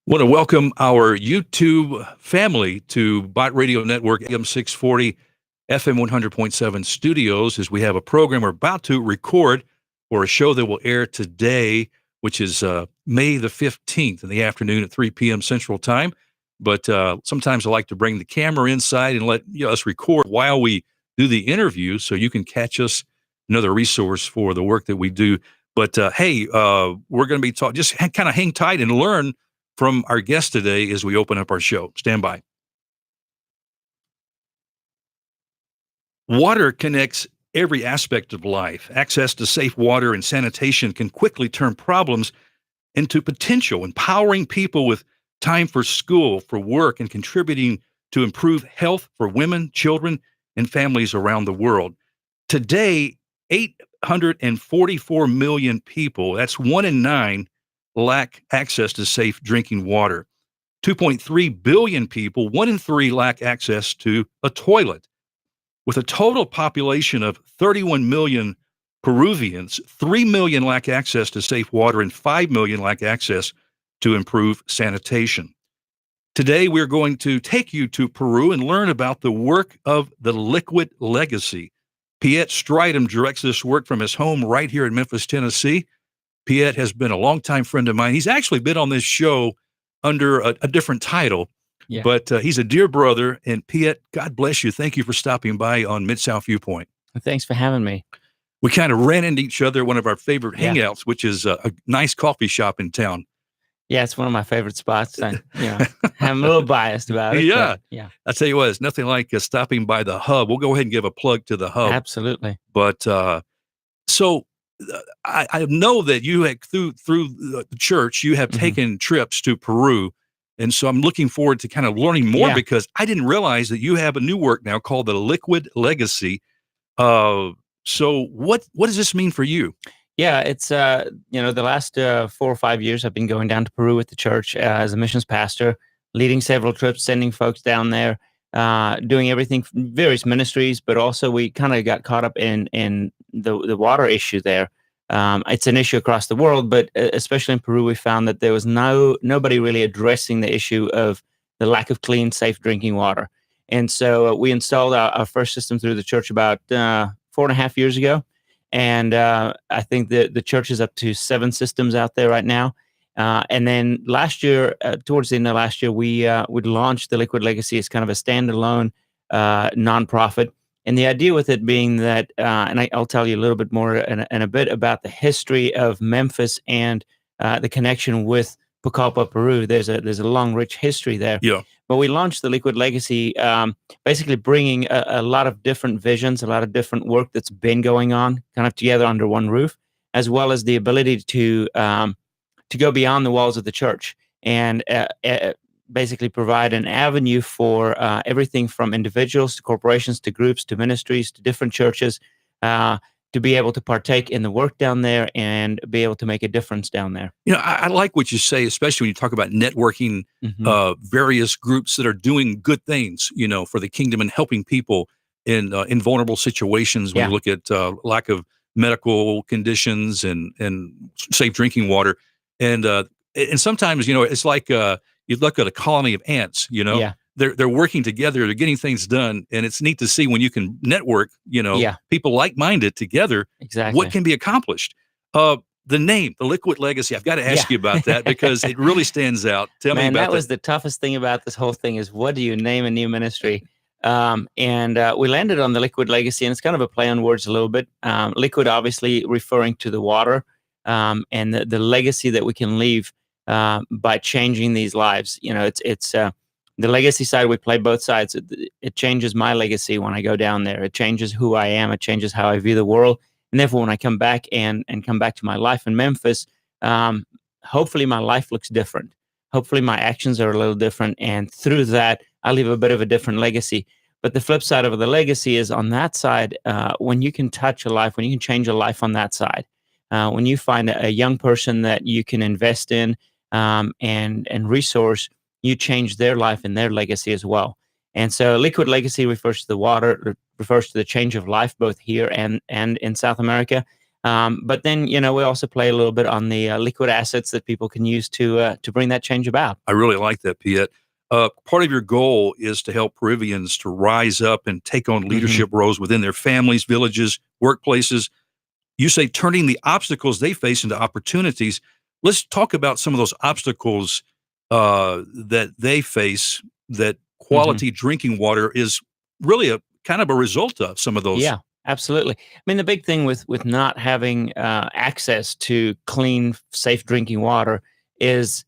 Want to welcome our YouTube family to Bot Radio Network AM 640 FM 100.7 studios as we have a program we're about to record for a show that will air today, which is May the 15th in the afternoon at 3 p.m. Central Time. But sometimes I like to bring the camera inside and let us record while we do the interview so you can catch us, another resource for the work that we do. But hey, we're going to be talking, just kind of hang tight and learn from our guest today as we open up our show. Stand by. Water connects every aspect of life. Access to safe water and sanitation can quickly turn problems into potential, empowering people with time for school, for work, and contributing to improve health for women, children, and families around the world. Today, 844 million people, that's 1 in 9, lack access to safe drinking water. 2.3 billion people, 1 in 3, lack access to a toilet. With a total population of 31 million Peruvians, 3 million lack access to safe water and 5 million lack access to improve sanitation. Today, we're going to take you to Peru and learn about the work of the Liquid Legacy. Piet Stridham directs this work from his home right here in Memphis, Tennessee. Piet has been a longtime friend of mine. He's actually been on this show under a different title, but he's a dear brother. And Piet, God bless you. Thank you for stopping by on Mid-South Viewpoint. Thanks for having me. We kind of ran into each other at one of our favorite hangouts, which is a nice coffee shop in town. Yeah, it's one of my favorite spots. I'm a little biased about it. Yeah. I tell you what, it's nothing like stopping by the Hub. We'll go ahead and give a plug to the Hub. Absolutely. But so I know that you had through the church, you have taken trips to Peru. And so I'm looking forward to kind of learning more because I didn't realize that you have a new work now called the Liquid Legacy. So what does this mean for you? Yeah, it's, the last 4 or 5 years I've been going down to Peru with the church as a missions pastor, leading several trips, sending folks down there, doing everything from various ministries, but also we kind of got caught up in the water issue there. It's an issue across the world, but especially in Peru, we found that there was nobody really addressing the issue of the lack of clean, safe drinking water. And so we installed our first system through the church about 4.5 years ago. And I think the church is up to 7 systems out there right now. And then last year, towards the end of last year, we launched the Liquid Legacy as kind of a standalone nonprofit. And the idea with it being that, and I'll tell you a little bit more in a bit about the history of Memphis and the connection with Pucallpa, Peru. There's a long, rich history there. Yeah. But we launched the Liquid Legacy, basically bringing a lot of different visions, a lot of different work that's been going on, kind of together under one roof, as well as the ability to go beyond the walls of the church and basically provide an avenue for everything from individuals to corporations to groups to ministries to different churches to be able to partake in the work down there and be able to make a difference down there. I like what you say, especially when you talk about networking various groups that are doing good things, for the kingdom and helping people in vulnerable situations. When you look at lack of medical conditions and safe drinking water, and sometimes it's like you look at a colony of ants. They're working together, they're getting things done, and it's neat to see when you can network, people like-minded together, what can be accomplished. The name, the Liquid Legacy, I've got to ask you about that because it really stands out. Tell me about that. That was the toughest thing about this whole thing is what do you name a new ministry? And we landed on the Liquid Legacy, and it's kind of a play on words a little bit. Liquid obviously referring to the water and the legacy that we can leave by changing these lives. It's the legacy side, we play both sides. It changes my legacy when I go down there. It changes who I am. It changes how I view the world. And therefore, when I come back and come back to my life in Memphis, hopefully my life looks different. Hopefully my actions are a little different. And through that, I leave a bit of a different legacy. But the flip side of the legacy is on that side, when you can touch a life, when you can change a life on that side, when you find a young person that you can invest in and resource, you change their life and their legacy as well. And so Liquid Legacy refers to the water, refers to the change of life, both here and in South America. But then, we also play a little bit on the liquid assets that people can use to bring that change about. I really like that, Piet. Part of your goal is to help Peruvians to rise up and take on Hmm. leadership roles within their families, villages, workplaces. You say turning the obstacles they face into opportunities. Let's talk about some of those obstacles that they face that Hmm. quality drinking water is really a kind of a result of some of those. Yeah, absolutely. I mean, the big thing with not having access to clean, safe drinking water is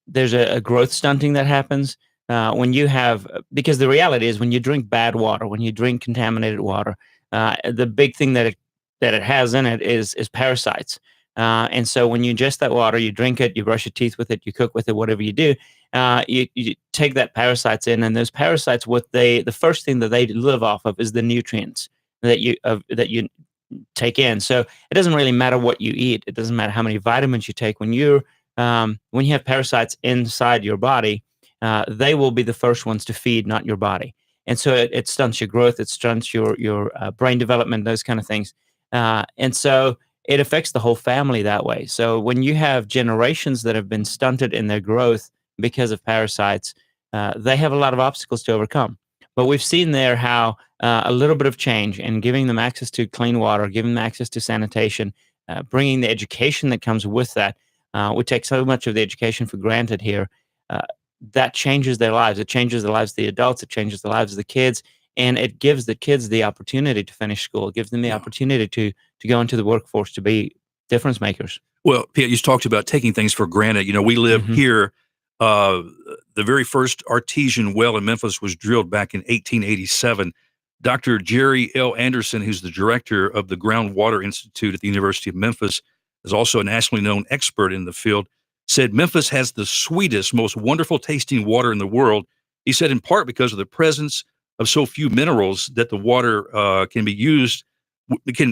there's a growth stunting that happens when you have, because the reality is when you drink bad water, when you drink contaminated water, the big thing that it has in it is parasites. And so when you ingest that water, you drink it, you brush your teeth with it, you cook with it, whatever you do, you take that parasites in, and those parasites, the first thing that they live off of is the nutrients that you take in. So it doesn't really matter what you eat. It doesn't matter how many vitamins you take. When you have parasites inside your body, they will be the first ones to feed, not your body. And so it stunts your growth. It stunts your brain development, those kind of things. And so it affects the whole family that way. So when you have generations that have been stunted in their growth because of parasites, they have a lot of obstacles to overcome. But we've seen there how a little bit of change and giving them access to clean water, giving them access to sanitation, bringing the education that comes with that. We take so much of the education for granted here. Uh, that changes their lives. It changes the lives of the adults. It changes the lives of the kids, and it gives the kids the opportunity to finish school. It gives them the Yeah. opportunity to go into the workforce to be difference makers. Well, Piet, you talked about taking things for granted. We live Hmm. here. Uh, the very first artesian well in Memphis was drilled back in 1887. Dr. Jerry L. Anderson, who's the director of the Groundwater Institute at the University of Memphis, is also a nationally known expert in the field, said Memphis has the sweetest, most wonderful tasting water in the world. He said in part because of the presence of so few minerals that the water can be used.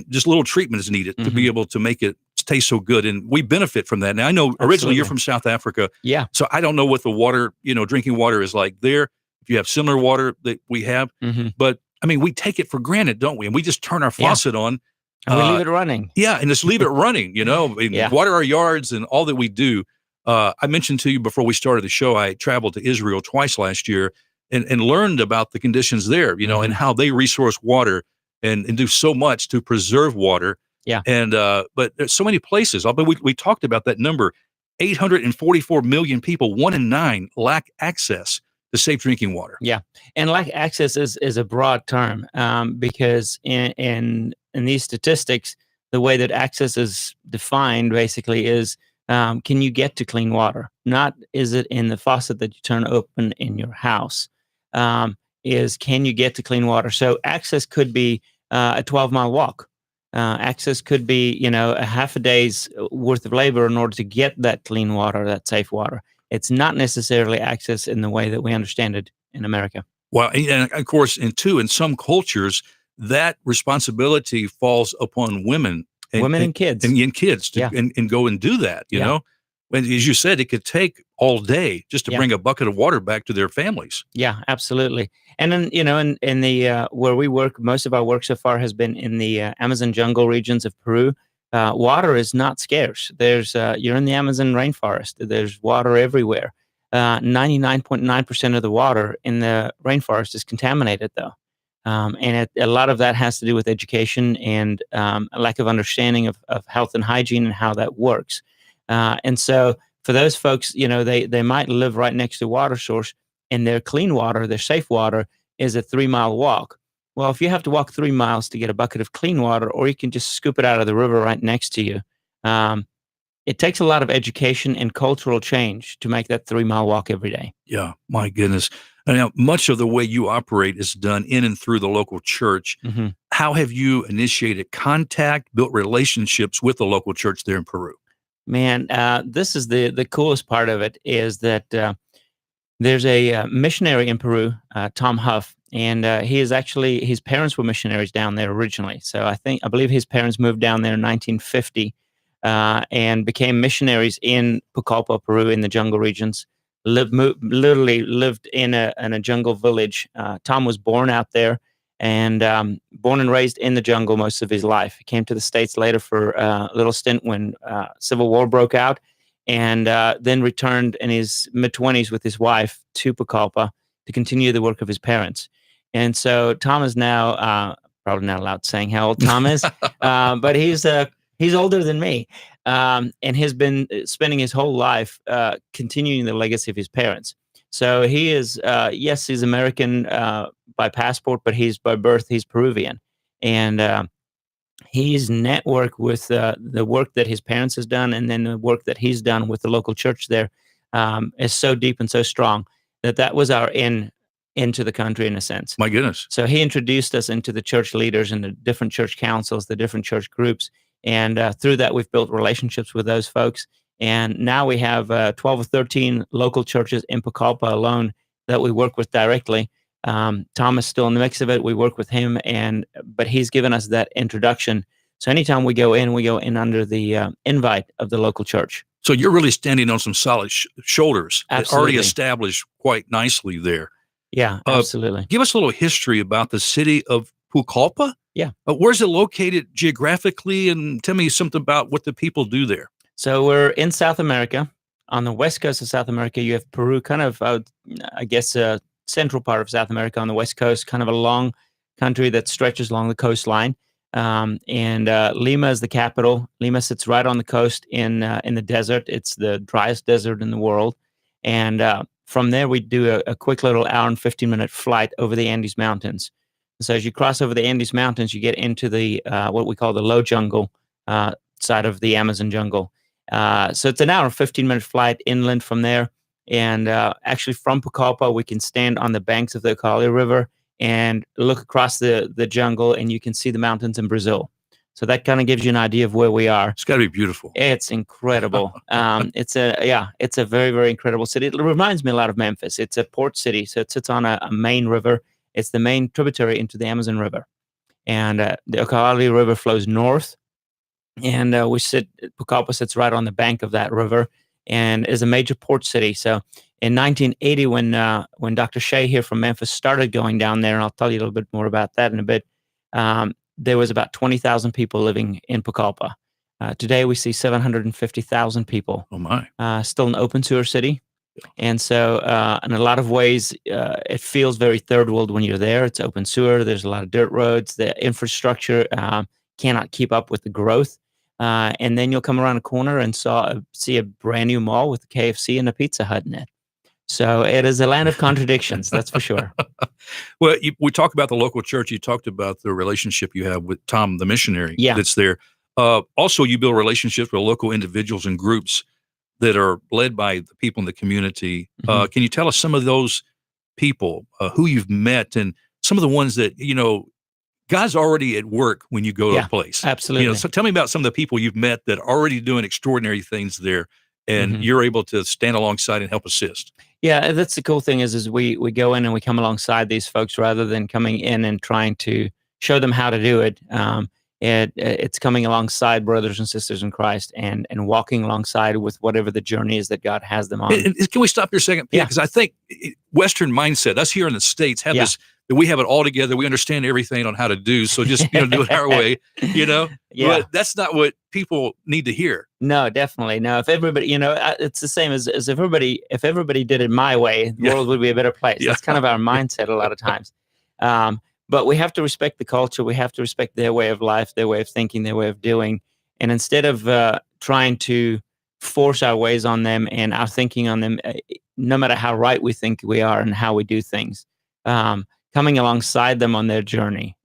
Just little treatment is needed to be Hmm. able to make it taste so good, and we benefit from that. Now, I know originally you're Absolutely. from South Africa, Yeah. so I don't know what the water, drinking water is like there. If you have similar water that we have, Hmm. but I mean, we take it for granted, don't we? And we just turn our Yeah. faucet on, And we leave uh, it running. yeah, and just leave it running, and Yeah. water our yards and all that we do. I mentioned to you before we started the show, I traveled to Israel twice last year and learned about the conditions there, and Hmm. how they resource water and do so much to preserve water. Yeah. And but there's so many places. But we talked about that number: 844 million people, 1 in 9, lack access to safe drinking water. Yeah, and like access is a broad term because in these statistics, the way that access is defined basically is can you get to clean water? Not is it in the faucet that you turn open in your house? Um, is can you get to clean water? So access could be a 12-mile walk. Access could be a half a day's worth of labor in order to get that clean water, that safe water. It's not necessarily access in the way that we understand it in America. Well, and of course, in some cultures, that responsibility falls upon women and Women and, and kids. and kids to Yeah. and go and do that. Yeah. And as you said, it could take all day just to Yeah. bring a bucket of water back to their families. Yeah, absolutely. And then, in the where we work, most of our work so far has been in the Amazon jungle regions of Peru. Water is not scarce. You're in the Amazon rainforest. There's water everywhere. 99.9% of the water in the rainforest is contaminated, though. And a lot of that has to do with education and a lack of understanding of health and hygiene and how that works. And so for those folks, they might live right next to a water source, and their clean water, their safe water, is a 3-mile walk. Well, if you have to walk 3 miles to get a bucket of clean water, or you can just scoop it out of the river right next to you, um, it takes a lot of education and cultural change to make that 3-mile walk every day. Yeah, my goodness. And now, much of the way you operate is done in and through the local church. Mhm. How have you initiated contact, built relationships with the local church there in Peru? Man, this is the coolest part of it is that there's a missionary in Peru, Tom Huff, and he is actually his parents were missionaries down there originally. So I believe his parents moved down there in 1950 and became missionaries in Pucallpa, Peru, in the jungle regions. Literally lived in a jungle village. Tom was born out there, and born and raised in the jungle most of his life. He came to the States later for a little stint when Civil War broke out, and then returned in his mid-20s with his wife to Pucallpa to continue the work of his parents. And so Tom is now probably not allowed saying how old Tom is, but he's older than me, and has been spending his whole life continuing the legacy of his parents. So he is, yes, he's American by passport, but by birth he's Peruvian, and he's networked with the work that his parents has done, and then the work that he's done with the local church there is so deep and so strong that was our into the country in a sense. My goodness. So he introduced us into the church leaders and the different church councils, the different church groups. And through that, we've built relationships with those folks. And now we have 12 or 13 local churches in Pucallpa alone that we work with directly. Tom is still in the mix of it. We work with him, but he's given us that introduction. So anytime we go in under the invite of the local church. So you're really standing on some solid shoulders that Absolutely. already established quite nicely there. Yeah, absolutely. Give us a little history about the city of Pucallpa. Yeah. Where's it located geographically? And tell me something about what the people do there. So we're in South America. On the west coast of South America, you have Peru, kind of, I guess, central part of South America on the west coast, kind of a long country that stretches along the coastline. And Lima is the capital. Lima sits right on the coast in the desert. It's the driest desert in the world. And from there, we do a quick little hour and 15-minute flight over the Andes Mountains. So as you cross over the Andes Mountains, you get into the what we call the low jungle side of the Amazon jungle. So it's an hour and 15-minute flight inland from there. And actually from Pucallpa, we can stand on the banks of the Ucayali River and look across the jungle, and you can see the mountains in Brazil. So that kind of gives you an idea of where we are. It's got to be beautiful. It's incredible. It's a very, very incredible city. It reminds me a lot of Memphis. It's a port city, so it sits on a main river. It's the main tributary into the Amazon River. And the Ucayali River flows north, and Pucallpa sits right on the bank of that river and is a major port city. So in 1980, when Dr. Shea here from Memphis started going down there, and I'll tell you a little bit more about that in a bit, there was about 20,000 people living in Pucallpa. Today, we see 750,000 people. Oh, my. Still an open sewer city. And so in a lot of ways, it feels very third world when you're there. It's open sewer. There's a lot of dirt roads. The infrastructure cannot keep up with the growth. And then you'll come around a corner and see a brand new mall with a KFC and a Pizza Hut in it. So it is a land of contradictions, that's for sure. Well, we talk about the local church. You talked about the relationship you have with Tom, the missionary that's there. Also, you build relationships with local individuals and groups that are led by the people in the community. Mm-hmm. Can you tell us some of those people, who you've met, and some of the ones that, God's already at work when you go to a place? Absolutely. So tell me about some of the people you've met that are already doing extraordinary things there, and you're able to stand alongside and help assist. Yeah, that's the cool thing is we go in and we come alongside these folks rather than coming in and trying to show them how to do it. It's coming alongside brothers and sisters in Christ and walking alongside with whatever the journey is that God has them on. And can we stop here a second? Yeah. Because I think Western mindset, us here in the States, have this, that we have it all together. We understand everything on how to do. So just do it our way, Yeah. But that's not what people need to hear. No, definitely. No, if everybody, it's the same as if everybody did it my way, the world would be a better place. Yeah. That's kind of our mindset a lot of times. But we have to respect the culture. We have to respect their way of life, their way of thinking, their way of doing. And instead of trying to force our ways on them and our thinking on them, no matter how right we think we are and how we do things, coming alongside them on their journey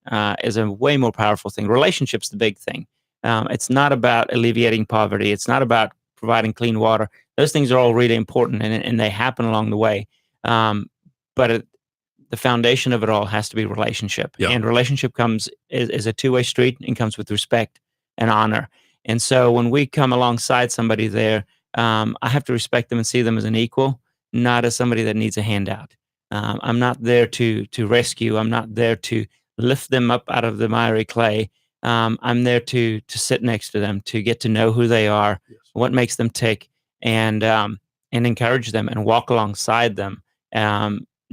is a way more powerful thing. Relationships the big thing. It's not about alleviating poverty. It's not about providing clean water. Those things are all really important, and they happen along the way. But the foundation of it all has to be relationship. Yeah. And relationship is a two-way street and comes with respect and honor. And so when we come alongside somebody there, I have to respect them and see them as an equal, not as somebody that needs a handout. I'm not there to rescue. I'm not there to lift them up out of the miry clay. I'm there to sit next to them, to get to know who they are, what makes them tick, and encourage them and walk alongside them.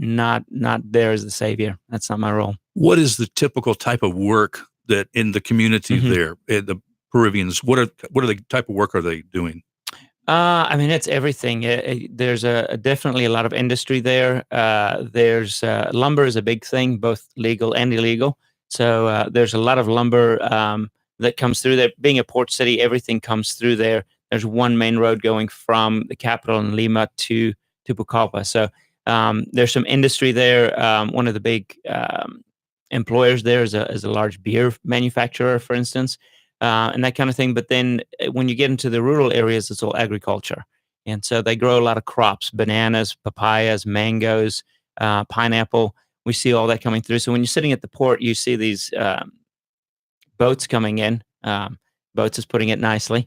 not there as the savior. That's not my role. What is the typical type of work that in the community Mhm. there, the Peruvians, what are the type of work are they doing? I mean, it's everything. There's definitely a lot of industry there. There's lumber is a big thing, both legal and illegal. So there's a lot of lumber that comes through there. Being a port city, everything comes through there. There's one main road going from the capital in Lima to Pucallpa. So there's some industry there. One of the big employers there is a large beer manufacturer, for instance, and that kind of thing. But then when you get into the rural areas, it's all agriculture. And so they grow a lot of crops, bananas, papayas, mangoes, pineapple. We see all that coming through. So when you're sitting at the port, you see these boats coming in. Boats is putting it nicely.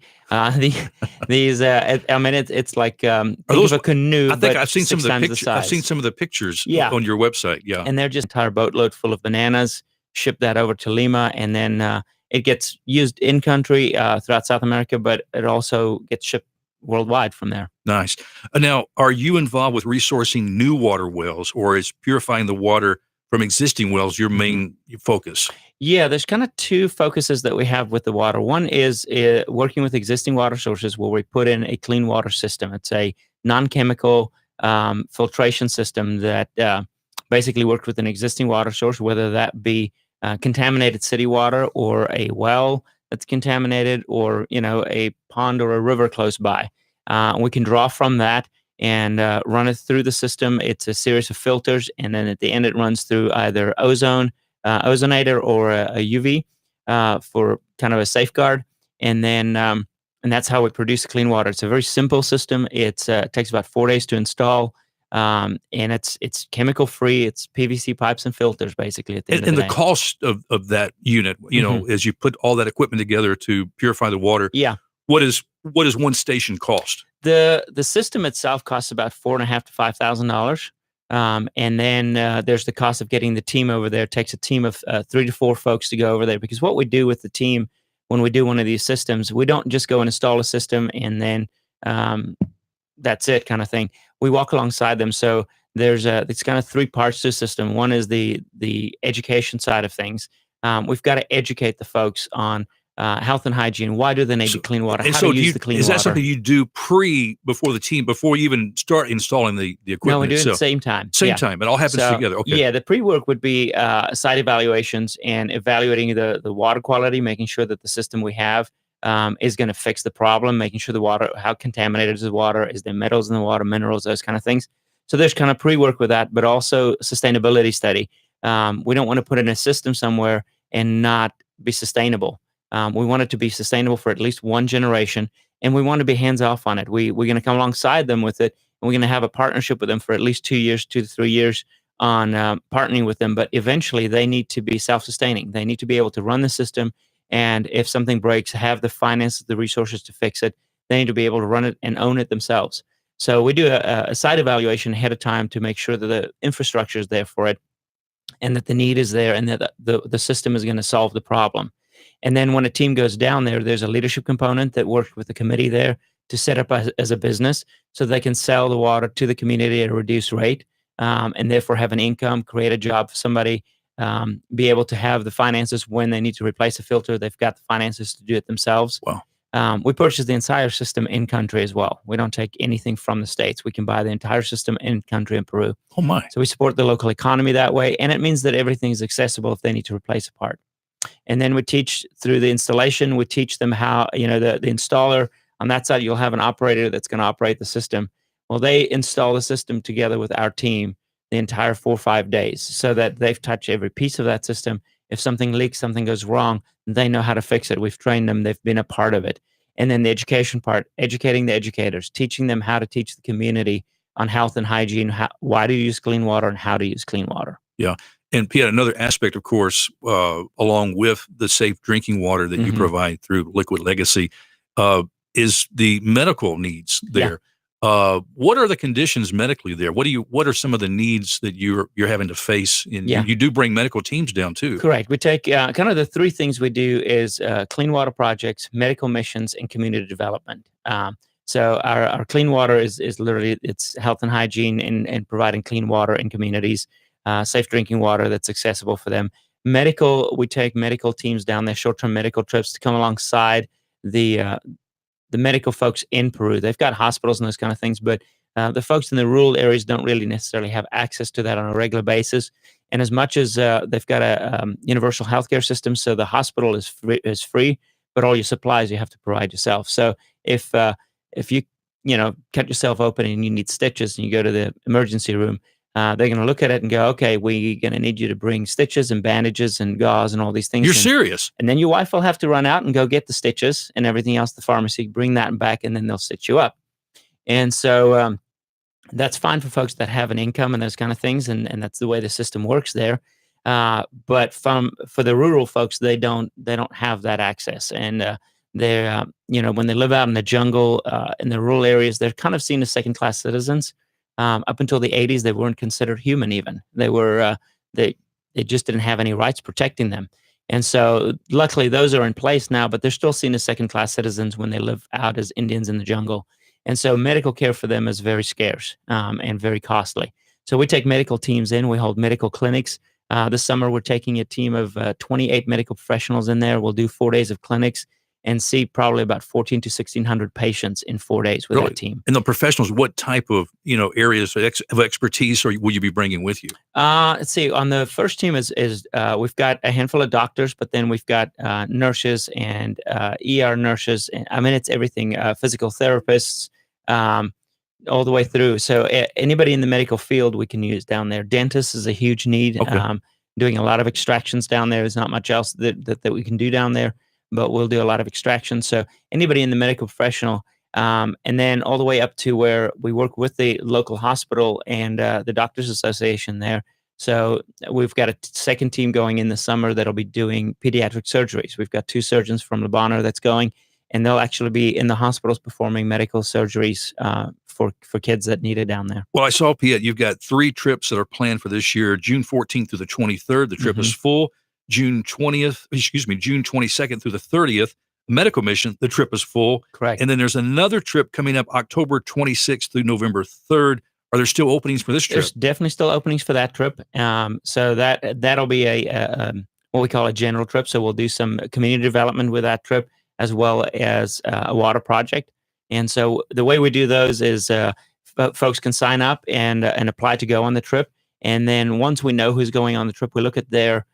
These, I mean, it's like think those- of a canoe. I think but I've seen some of the 6 times pictures. size. I've seen some of the pictures Yeah. on your website. Yeah. And they're just an entire boatload full of bananas, ship that over to Lima, and then it gets used in country throughout South America, but it also gets shipped worldwide from there. Nice. Now, are you involved with resourcing new water wells, or is purifying the water from existing wells your main focus? Yeah, there's kind of two focuses that we have with the water. One is working with existing water sources where we put in a clean water system. It's a non-chemical filtration system that basically works with an existing water source, whether that be contaminated city water or a well that's contaminated, or a pond or a river close by. We can draw from that and run it through the system. It's a series of filters, and then at the end it runs through either ozonator or a UV for kind of a safeguard, and then and that's how we produce clean water. It's a very simple system. It takes about 4 days to install, and it's chemical free. It's PVC pipes and filters basically at the end of And the the day. cost of that unit, as you put all that equipment together to purify the water, Yeah. what does one station cost? The system itself costs about $4,500 to $5,000, and then there's the cost of getting the team over there. It takes a team of 3 to 4 folks to go over there, because what we do with the team when we do one of these systems, we don't just go and install a system and then that's it kind of thing. We walk alongside them. So it's kind of 3 parts to the system. One is the education side of things. We've got to educate the folks on health and hygiene. Why do they need clean water? And How so to use the clean is water? that something you do before you even start installing the equipment No, we do it at the itself? same time. Same Yeah. time. It all happens So, together. Okay. Yeah, the pre-work would be site evaluations and evaluating the water quality, making sure that the system we have is going to fix the problem, making sure the water, how contaminated is the water, is there metals in the water, minerals, those kind of things. So there's kind of pre-work with that, but also sustainability study. We don't want to put in a system somewhere and not be sustainable. We want it to be sustainable for at least one generation, and we want to be hands off on it. We're going to come alongside them with it, and we're going to have a partnership with them for at least 2 years, 2 to 3 years on partnering with them. But eventually, they need to be self-sustaining. They need to be able to run the system, and if something breaks, have the finances, the resources to fix it. They need to be able to run it and own it themselves. So we do a site evaluation ahead of time to make sure that the infrastructure is there for it, and that the need is there, and that the system is going to solve the problem. And then when a team goes down there, there's a leadership component that works with the committee there to set up as a business so they can sell the water to the community at a reduced rate, and therefore have an income, create a job for somebody, be able to have the finances when they need to replace a filter. They've got the finances to do it themselves. Wow. We purchase the entire system in country as well. We don't take anything from the States. We can buy the entire system in country in Peru. Oh my. So we support the local economy that way, and it means that everything is accessible if they need to replace a part. And then we teach through the installation. We teach them how, the installer on that side, you'll have an operator that's going to operate the system. Well, they install the system together with our team the entire 4 or 5 days so that they've touched every piece of that system. If something leaks, something goes wrong, they know how to fix it. We've trained them. They've been a part of it. And then the education part, educating the educators, teaching them how to teach the community on health and hygiene, why to use clean water and how to use clean water. Yeah. And Piet, another aspect, of course, along with the safe drinking water that you provide through Liquid Legacy, is the medical needs there. Yeah. What are the conditions medically there? What are some of the needs that you're having to face? You do bring medical teams down too. Correct. We take kind of the 3 things we do is clean water projects, medical missions, and community development. So our clean water is literally it's health and hygiene and providing clean water in communities, safe drinking water that's accessible for them. Medical, we take medical teams down there, short-term medical trips to come alongside the uh, the medical folks in Peru. They've got hospitals and those kind of things, but the folks in the rural areas don't really necessarily have access to that on a regular basis. And as much as they've got a universal healthcare system, so the hospital is free, but all your supplies you have to provide yourself. So if you cut yourself open and you need stitches and you go to the emergency room, they're going to look at it and go, okay, we're going to need you to bring stitches and bandages and gauze and all these things. You're serious? And then your wife will have to run out and go get the stitches and everything else, the pharmacy, bring that back, and then they'll stitch you up. And so that's fine for folks that have an income and those kind of things, and that's the way the system works there. But for the rural folks, they don't have that access, and they're when they live out in the jungle in the rural areas, they're kind of seen as second class citizens. Up until the 80s, they weren't considered human. Even they just didn't have any rights protecting them. And so, luckily, those are in place now, but they're still seen as second class citizens when they live out as Indians in the jungle. And so medical care for them is very scarce and very costly. So we take medical teams in. We hold medical clinics. This summer, we're taking a team of 28 medical professionals in there. We'll do 4 days of clinics and see probably about 14 to 1,600 patients in 4 days with that team. And the professionals, what type of areas of expertise will you be bringing with you? Let's see. On the first team is we've got a handful of doctors, but then we've got nurses and ER nurses. And, I mean, it's everything, physical therapists, all the way through. So anybody in the medical field we can use down there. Dentists is a huge need. Okay. Doing a lot of extractions down there. There's not much else that we can do down there, but we'll do a lot of extractions. So anybody in the medical professional, and then all the way up to where we work with the local hospital and the Doctors Association there. So we've got a second team going in the summer that'll be doing pediatric surgeries. We've got 2 surgeons from Lebanon that's going, and they'll actually be in the hospitals performing medical surgeries for kids that need it down there. Well, I saw, Piet, you've got 3 trips that are planned for this year, June 14th through the 23rd. The trip is full. June 22nd through the 30th, medical mission, the trip is full. Correct. And then there's another trip coming up October 26th through November 3rd. Are there still openings for this trip? There's definitely still openings for that trip. So that'll be what we call a general trip. So we'll do some community development with that trip, as well as a water project. And so the way we do those is folks can sign up and apply to go on the trip. And then once we know who's going on the trip, we look at their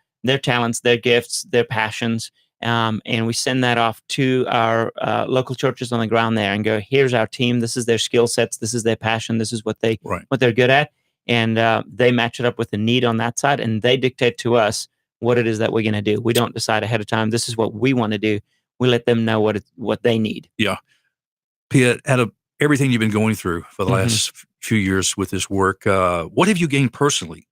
talents, their gifts, their passions, and we send that off to our local churches on the ground there and go, here's our team. This is their skill sets. This is their passion. This is what they're good at. And they match it up with the need on that side, and they dictate to us what it is that we're going to do. We don't decide ahead of time, this is what we want to do. We let them know what they need. Yeah. Piet, out of everything you've been going through for the last few years with this work, what have you gained personally?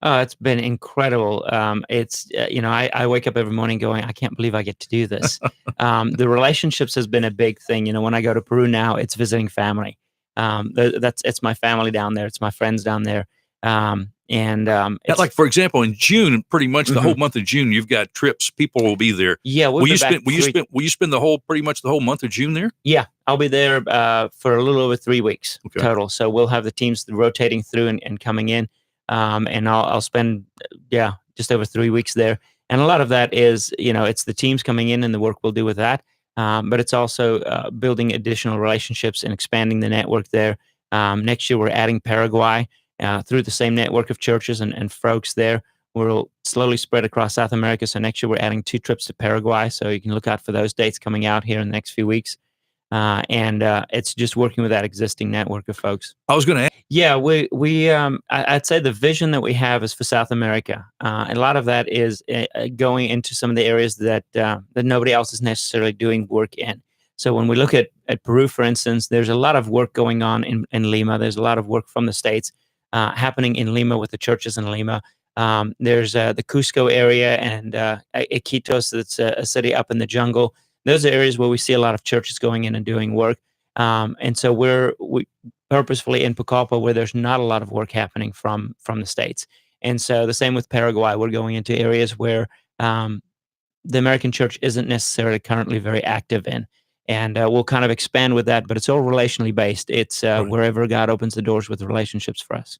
It's been incredible. It's I wake up every morning going, I can't believe I get to do this. The relationships has been a big thing. When I go to Peru now, it's visiting family. It's my family down there. It's my friends down there. Like, for example, in June, pretty much the whole month of June, you've got trips. People will be there. Yeah, will you spend pretty much the whole month of June there? Yeah, I'll be there for a little over 3 weeks total. So we'll have the teams rotating through and coming in. And I'll spend, just over 3 weeks there. And a lot of that is, it's the teams coming in and the work we'll do with that. But it's also building additional relationships and expanding the network there. Next year, we're adding Paraguay through the same network of churches and folks there. We'll slowly spread across South America. So next year, we're adding 2 trips to Paraguay. So you can look out for those dates coming out here in the next few weeks. And it's just working with that existing network of folks. I was going to ask. Yeah, I'd say the vision that we have is for South America. And a lot of that is going into some of the areas that nobody else is necessarily doing work in. So when we look at Peru, for instance, there's a lot of work going on in Lima. There's a lot of work from the States happening in Lima with the churches in Lima. There's the Cusco area and Iquitos, that's a city up in the jungle. Those are areas where we see a lot of churches going in and doing work. And so we purposefully in Pucallpa, where there's not a lot of work happening from the States. And so the same with Paraguay. We're going into areas where the American church isn't necessarily currently very active in. and we'll kind of expand with that. But it's all relationally based. It's Right. wherever God opens the doors with relationships for us.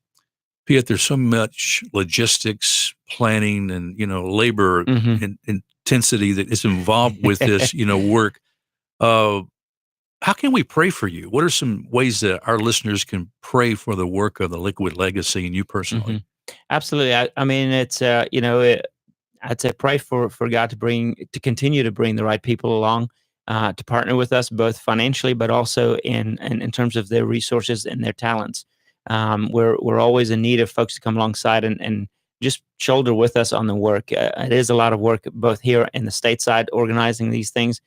Piet, there's so much logistics, planning, and labor Hmm. intensity that is involved with this work. Uh, how can we pray for you? What are some ways that our listeners can pray for the work of the Liquid Legacy and you Hmm. personally? Absolutely. I mean, it's I'd say pray for God to continue to bring the right people along, to partner with us both financially, but also in terms of their resources and their talents. We're always in need of folks to come alongside and just shoulder with us on the work. It is a lot of work both here in the stateside organizing these things,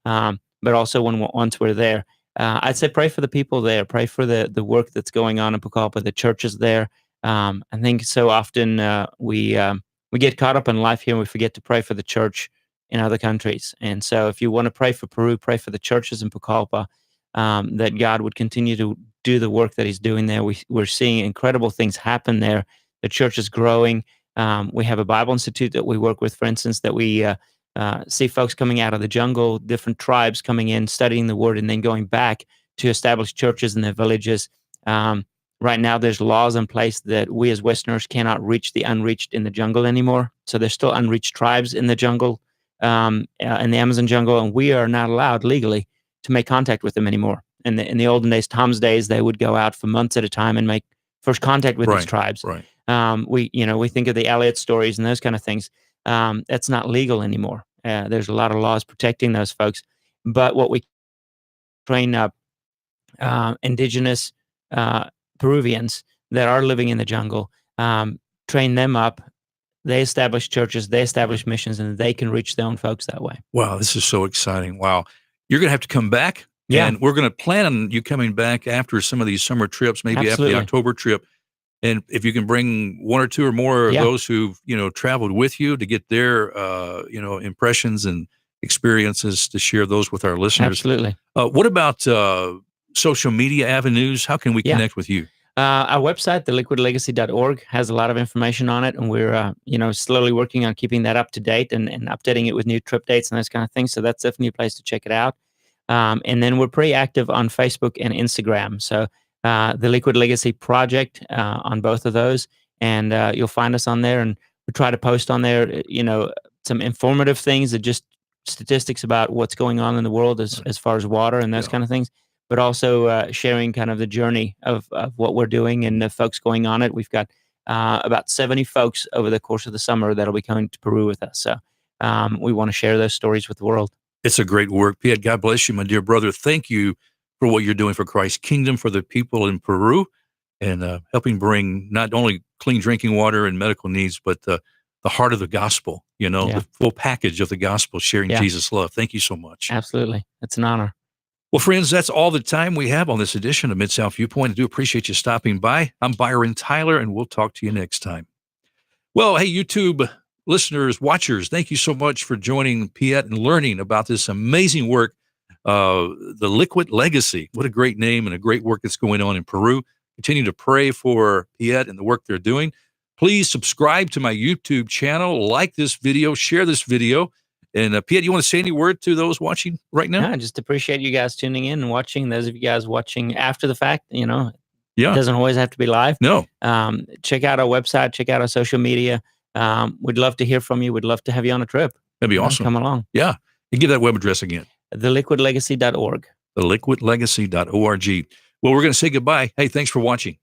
but also once we're there. I'd say pray for the people there. Pray for the work that's going on in Pucallpa, the churches there. I think so often we get caught up in life here and we forget to pray for the church in other countries. And so if you want to pray for Peru, pray for the churches in Pucallpa, that God would continue to do the work that he's doing there. We're seeing incredible things happen there. The church is growing. We have a Bible Institute that we work with, for instance, that we see folks coming out of the jungle, different tribes coming in, studying the word, and then going back to establish churches in their villages. Right now, there's laws in place that we as Westerners cannot reach the unreached in the jungle anymore. So there's still unreached tribes in the jungle, in the Amazon jungle, and we are not allowed legally to make contact with them anymore. In the olden days, Tom's days, they would go out for months at a time and make first contact with these tribes. Right. We think of the Elliott stories and those kind of things. That's not legal anymore. There's a lot of laws protecting those folks. But what we train up indigenous Peruvians that are living in the jungle, train them up. They establish churches, they establish missions, and they can reach their own folks that way. Wow, this is so exciting. Wow. You're going to have to come back. Yeah. And we're going to plan on you coming back after some of these summer trips, maybe Absolutely. after the October trip. And if you can bring one or two or more of Yeah. those who've, traveled with you to get their, impressions and experiences to share those with our listeners. Absolutely. What about social media avenues? How can we Yeah. connect with you? Our website, theliquidlegacy.org, has a lot of information on it, and we're slowly working on keeping that up to date and updating it with new trip dates and those kind of things. So that's definitely a place to check it out. And then we're pretty active on Facebook and Instagram. So the Liquid Legacy Project on both of those, and you'll find us on there. And we try to post on there, some informative things, that just statistics about what's going on in the world as far as water and those Yeah. kind of things. But also sharing kind of the journey of what we're doing and the folks going on it. We've got about 70 folks over the course of the summer that'll be coming to Peru with us. So we want to share those stories with the world. It's a great work. Piet, God bless you, my dear brother. Thank you for what you're doing for Christ's kingdom, for the people in Peru, and helping bring not only clean drinking water and medical needs, but the heart of the gospel, Yeah. the full package of the gospel, sharing Yeah. Jesus' love. Thank you so much. Absolutely. It's an honor. Well, friends, that's all the time we have on this edition of Mid-South Viewpoint. I do appreciate you stopping by. I'm Byron Tyler, and we'll talk to you next time. Well, hey, YouTube listeners, watchers, thank you so much for joining Piet and learning about this amazing work, the Liquid Legacy. What a great name and a great work that's going on in Peru. Continue to pray for Piet and the work they're doing. Please subscribe to my YouTube channel, like this video, share this video. And Piet, you want to say any word to those watching right now? I just appreciate you guys tuning in and watching. Those of you guys watching after the fact, it Yeah. doesn't always have to be live. No. Check out our website, check out our social media. We'd love to hear from you. We'd love to have you on a trip. That'd be awesome. Come along. Yeah. And give that web address again. Theliquidlegacy.org. Theliquidlegacy.org. Well, we're going to say goodbye. Hey, thanks for watching.